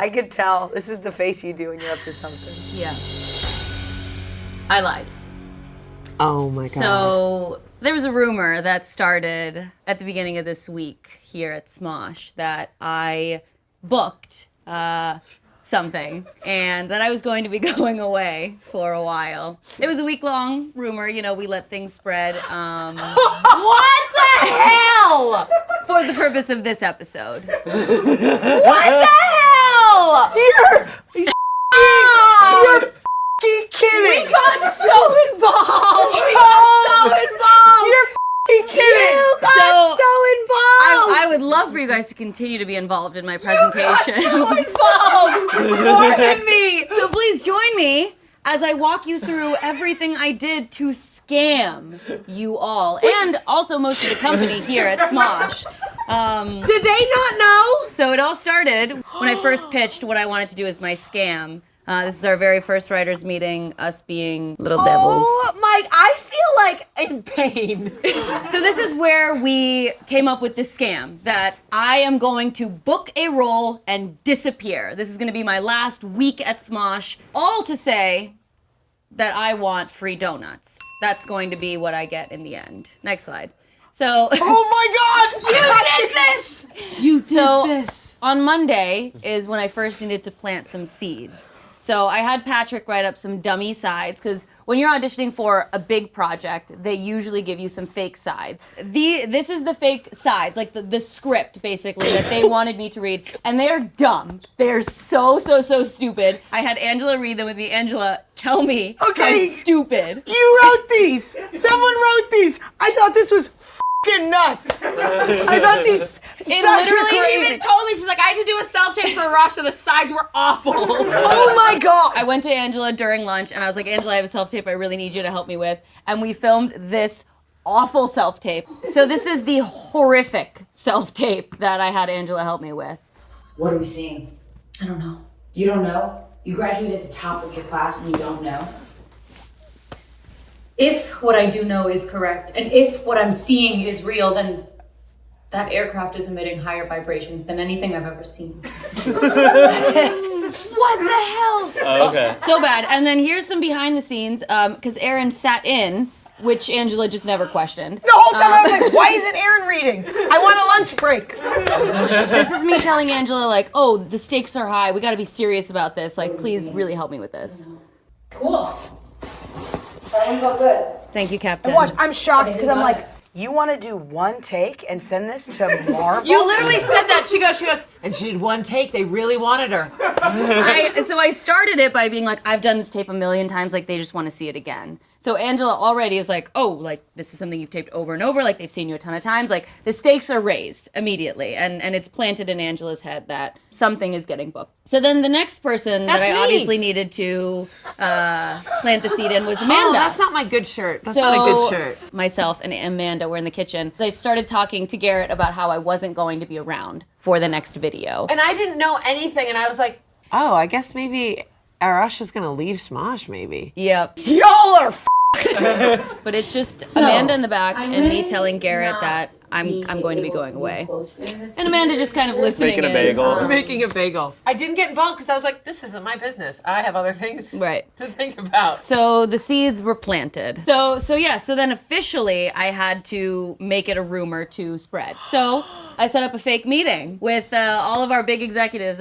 I could tell. This is the face you do when you're up to something. Yeah. I lied. Oh my God. So there was a rumor that started at the beginning of this week here at Smosh that I booked something and that I was going to be going away for a while. It was a week-long rumor, you know, we let things spread. What the hell? For the purpose of this episode. What the hell? You're f***ing kidding! We got so involved! You're f***ing kidding! You got so involved! I would love for you guys to continue to be involved in my presentation. So involved! More than me! So please join me as I walk you through everything I did to scam you all, and also most of the company here at Smosh. Did they not know? So it all started when I first pitched what I wanted to do as my scam. This is our very first writers' meeting, us being little devils. Oh my, I feel like in pain. So this is where we came up with this scam, that I am going to book a role and disappear. This is gonna be my last week at Smosh, all to say that I want free donuts. That's going to be what I get in the end. Next slide. So. Oh my God, you did this! You did this. On Monday is when I first needed to plant some seeds. So I had Patrick write up some dummy sides, because when you're auditioning for a big project, they usually give you some fake sides. This is the fake sides, like the script, basically, that they wanted me to read. And they are dumb. They are so stupid. I had Angela read them with me. Angela, tell me how stupid. You wrote these! Someone wrote these! I thought this was f***ing nuts! I thought these It sides were literally crazy! even told me, she's like, I had to do a self-tape for Rush, so the sides were awful. Oh my God! I went to Angela during lunch and I was like, Angela, I have a self-tape I really need you to help me with. And we filmed this awful self-tape. So this is the horrific self-tape that I had Angela help me with. What are we seeing? I don't know. You don't know? You graduated at the top of your class and you don't know? If what I do know is correct, and if what I'm seeing is real, then that aircraft is emitting higher vibrations than anything I've ever seen. What the hell? Oh, okay. So bad. And then here's some behind the scenes, because Aaron sat in, which Angela just never questioned. The whole time I was like, why isn't Aaron reading? I want a lunch break. This is me telling Angela, like, oh, the stakes are high. We got to be serious about this. Like, please really help me with this. Cool. That one felt good. Thank you, Captain. And watch, I'm shocked because I'm like, you want to do one take and send this to Marvel? You literally said that. She goes, and she did one take. They really wanted her. So I started it by being like, I've done this tape a million times, like they just want to see it again. So Angela already is like, oh, like this is something you've taped over and over, like they've seen you a ton of times. Like the stakes are raised immediately, and it's planted in Angela's head that something is getting booked. So then the next person that I obviously needed to plant the seed in was Amanda. Oh, that's not my good shirt. That's not a good shirt. Myself and Amanda were in the kitchen. I started talking to Garrett about how I wasn't going to be around for the next video. And I didn't know anything, and I was like, oh, I guess maybe Arash is gonna leave Smosh, maybe. Yep. Y'all are But it's just Amanda in the back and me telling Garrett that I'm going to be going away. And Amanda just kind of listening Making a bagel. Making a bagel. I didn't get involved because I was like, this isn't my business. I have other things to think about. So the seeds were planted. So then officially I had to make it a rumor to spread. So I set up a fake meeting with all of our big executives.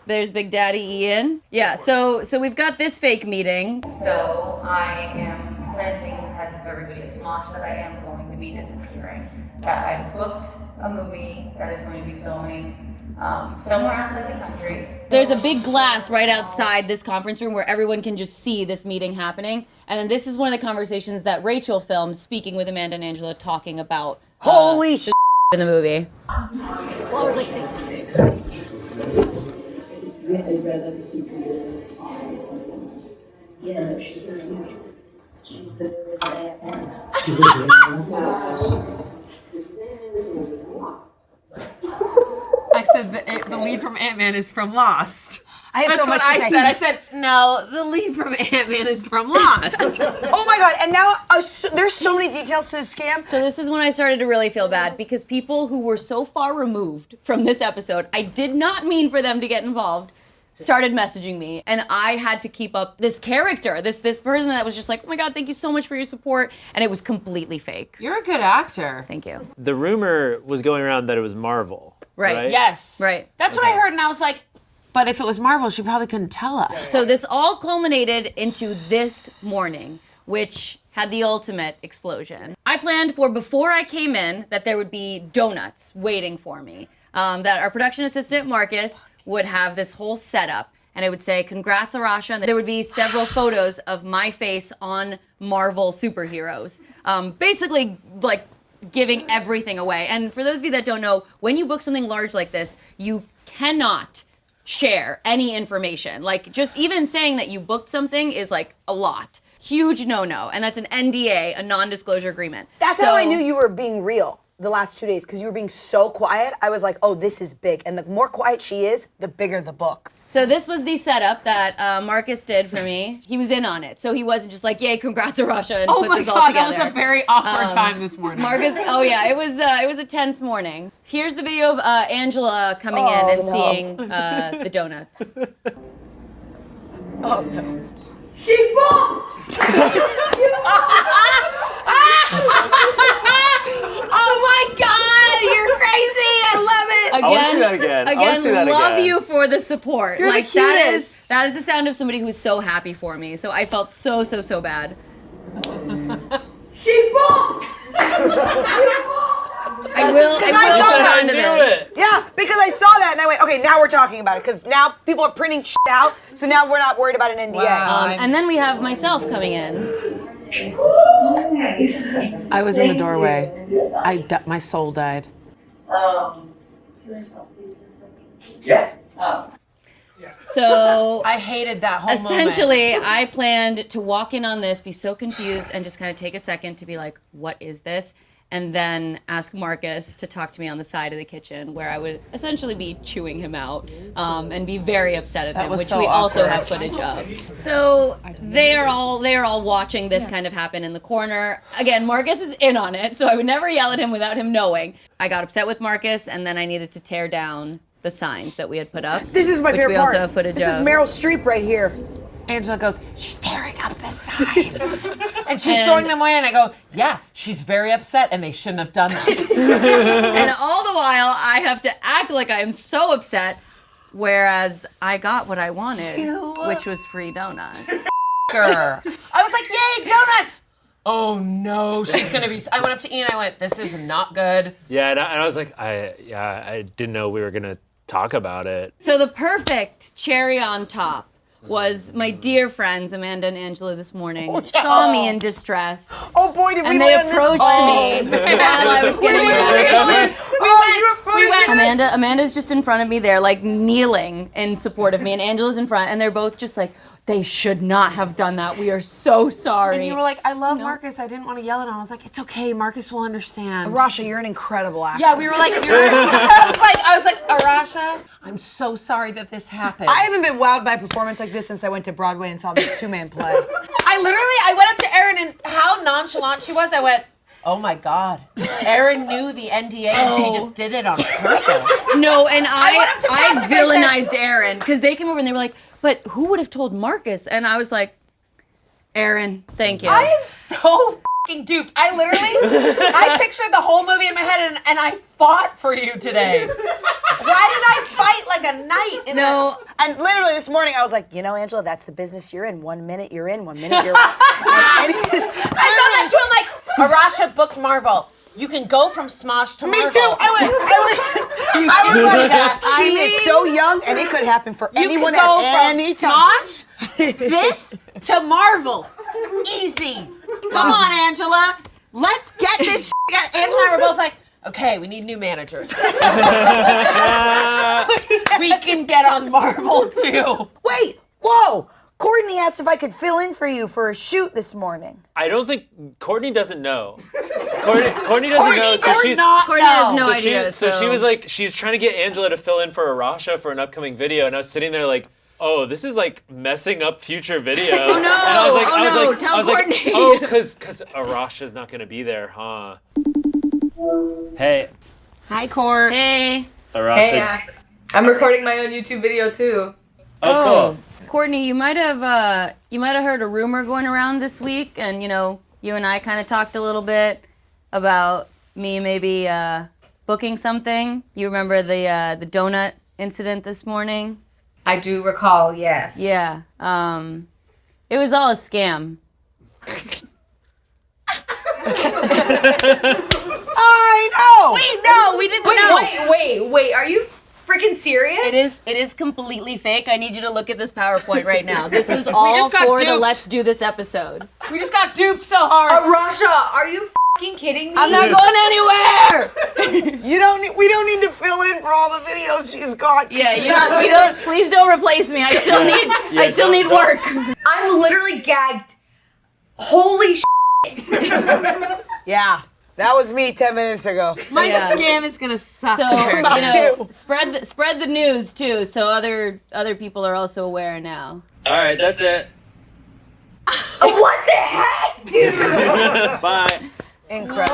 There's Big Daddy Ian. Yeah, so we've got this fake meeting. So I am planting in the heads of everybody at Smosh that I am going to be disappearing. That I booked a movie that is going to be filming somewhere outside the country. There's a big glass right outside this conference room where everyone can just see this meeting happening. And then this is one of the conversations that Rachel filmed, speaking with Amanda and Angela, talking about holy shit in the movie. Well, I was like, I read like superheroes or something. Yeah, no, she's the best I I said the lead from Ant-Man is from Lost. I have That's so much what to I say. said. I said, no, the lead from Ant-Man is from Lost. Oh my god! And now there's so many details to this scam. So this is when I started to really feel bad because people who were so far removed from this episode, I did not mean for them to get involved, started messaging me, and I had to keep up this character, this person that was just like, oh my god, thank you so much for your support, and it was completely fake. You're a good actor. Thank you. The rumor was going around that it was Marvel. Right. Yes. Right. That's what I heard, and I was like, but if it was Marvel, she probably couldn't tell us. So this all culminated into this morning, which had the ultimate explosion. I planned for before I came in that there would be donuts waiting for me. That our production assistant, Marcus, would have this whole setup and it would say, congrats, Arasha. And there would be several photos of my face on Marvel superheroes. Basically, like, giving everything away. And for those of you that don't know, when you book something large like this, you cannot share any information. Like, just even saying that you booked something is like a lot. Huge no-no. And that's an NDA, a non-disclosure agreement. That's So- how I knew you were being real the last 2 days, because you were being so quiet. I was like, oh, this is big. And the more quiet she is, the bigger the book. So this was the setup that Marcus did for me. He was in on it. So he wasn't just like, yay, congrats, Arasha, and Oh put my this all god, together. that was a very awkward time this morning. Marcus, oh yeah, it was a tense morning. Here's the video of Angela coming in and seeing the donuts. Oh no. She booked! Oh my god, you're crazy! I love it! I wanna see that again. I wanna see that love again. you for the support. You're the like that cutest. is the sound of somebody who's so happy for me. So I felt so bad. She booked! I will I go saw into that. this. Yeah, because I saw that and I went, okay, now we're talking about it, because now people are printing shit out, so now we're not worried about an NDA. Wow. And then we have myself coming in. Nice. I was in the doorway. My soul died. Yeah. So I hated that whole moment. essentially, I planned to walk in on this, be so confused, and just kind of take a second to be like, what is this? And then ask Marcus to talk to me on the side of the kitchen, where I would essentially be chewing him out and be very upset at him, was which so we also awkward. have footage of. So they are all watching this kind of happen in the corner. Again, Marcus is in on it, so I would never yell at him without him knowing. I got upset with Marcus, and then I needed to tear down the signs that we had put up. This is my which favorite we part. also have footage this of. is Meryl Streep right here. Angela goes, she's tearing up the signs. And she's And- throwing them away, and I go, yeah, she's very upset, and they shouldn't have done that. And all the while, I have to act like I am so upset, whereas I got what I wanted, which was free donuts. I was like, yay, donuts! Oh no, she's gonna be. I went up to Ian, I went, this is not good. Yeah, and I was like, I didn't know we were gonna talk about it. So the perfect cherry on top was my dear friends Amanda and Angela this morning saw me in distress, Oh boy, did we and they land approached me while I was getting ready. Oh, you have footage of this? Amanda's just in front of me there, like kneeling in support of me, and Angela's in front, and they're both just like, they should not have done that. We are so sorry. And you were like, I love Marcus. I didn't want to yell at him. I was like, it's okay. Marcus will understand. Rasha, you're an incredible actor. Yeah, we were like, I was like, Arasha, I'm so sorry that this happened. I haven't been wowed by a performance like this since I went to Broadway and saw this two-man play. I went up to Erin, and how nonchalant she was. I went, oh my God. Erin knew the NDA and she just did it on purpose. No, and went up I to Patrick, I villainized Aaron because they came over and they were like, but who would have told Marcus? And I was like, Aaron, thank you. I am so fucking duped. I pictured the whole movie in my head and I fought for you today. Why did I fight like a knight? No, And literally this morning I was like, you know, Angela, that's the business you're in. 1 minute you're in, 1 minute you're out. And he was- I saw that too. I'm like, Arasha booked Marvel. You can go from Smosh to Me Marvel. too. I was like, that. she is so young and it could happen for You anyone can go at from any time. Smosh, this, to Marvel. Easy. Come on, Angela. Let's get this shit. Angela and I were both like, okay, we need new managers. We can get on Marvel too. Wait, whoa. Courtney asked if I could fill in for you for a shoot this morning. I don't think Courtney doesn't know. Courtney doesn't know, so she's Courtney has no so idea. she was like, she's trying to get Angela to fill in for Arasha for an upcoming video, and I was sitting there like, oh, this is like messing up future videos. Oh no! And I was like, Oh, I was no! like, Tell I was like, Courtney. oh, cause Arasha's not gonna be there, huh? Hey, Hi, Court. Hey. Arasha. I'm recording my own YouTube video too. Oh, cool. Courtney, you might have heard a rumor going around this week, and you and I kind of talked a little bit about me maybe booking something. You remember the donut incident this morning? I do recall, yes. Yeah. It was all a scam. I know. No, we didn't know. Wait, are you freaking serious? It is completely fake. I need you to look at this PowerPoint right now. This was all just got for the duped. Let's Do This episode. We just got duped so hard. Rasha, are you fucking kidding me? I'm not going anywhere. We don't need to fill in for all the videos she's got. Yeah, She's you not don't, leaving. please don't replace me. I still need don't- work. I'm literally gagged. Holy Yeah, that was me 10 minutes ago. My Yeah. scam is gonna suck. So too. spread the news too, so other people are also aware now. All right, that's it. What the heck, dude? Bye. Incredible.